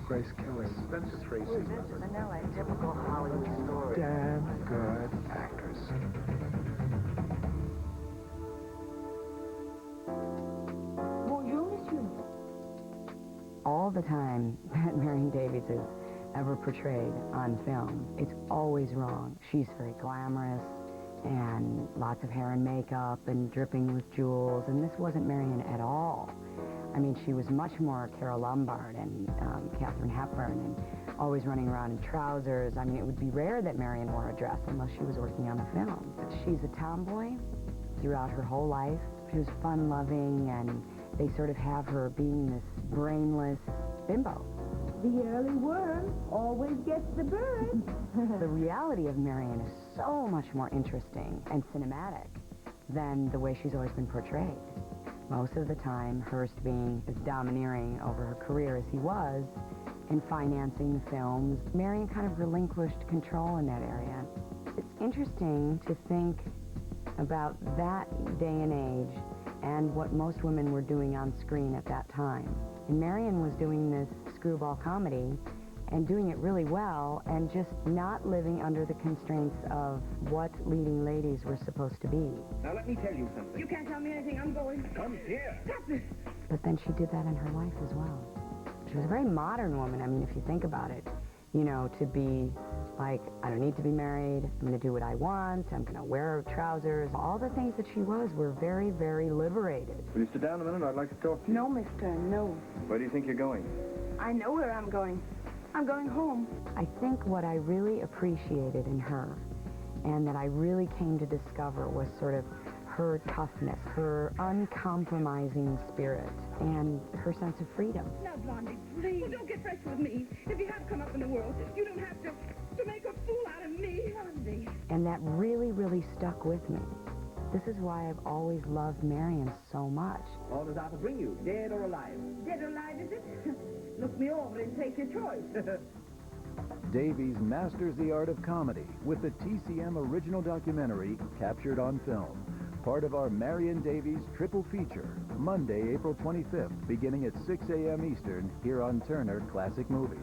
Grace Kelly. Spencer Tracy. Vanilla, typical Hollywood story. Damn good actors. Bonjour, monsieur. All the time that Marion Davies is ever portrayed on film, it's always wrong. She's very glamorous and lots of hair and makeup and dripping with jewels, and this wasn't Marion at all. I mean, she was much more Carole Lombard and Katharine Hepburn, and always running around in trousers. I mean, it would be rare that Marion wore a dress unless she was working on a film. She's a tomboy throughout her whole life. She was fun-loving, and they sort of have her being this brainless bimbo. The early worm always gets the bird. The reality of Marion is so much more interesting and cinematic than the way she's always been portrayed. Most of the time, Hearst being as domineering over her career as he was in financing the films, Marion kind of relinquished control in that area. It's interesting to think about that day and age and what most women were doing on screen at that time. And Marion was doing this screwball comedy and doing it really well and just not living under the constraints of what leading ladies were supposed to be. Now let me tell you something. You can't tell me anything. I'm going. Come here. Stop this. But then she did that in her life as well. She was a very modern woman. I mean, if you think about it, you know, to be like, I don't need to be married, I'm going to do what I want, I'm going to wear trousers. All the things that she was were very, very liberated. Will you sit down a minute? I'd like to talk to you. No, mister, no. Where do you think you're going? I know where I'm going. I'm going home. I think what I really appreciated in her and that I really came to discover was sort of her toughness, her uncompromising spirit, and her sense of freedom. Now, Blondie, please. Well, don't get fresh with me. If you have come up in the world, you don't have to make a fool out of me. Blondie. And that really, really stuck with me. This is why I've always loved Marion so much. All does Arthur bring you, dead or alive? Dead or alive, is it? Look me over and take your choice. Davies masters the art of comedy with the TCM original documentary Captured on Film, part of our Marion Davies triple feature, Monday, April 25th, beginning at 6 a.m. Eastern, here on Turner Classic Movies.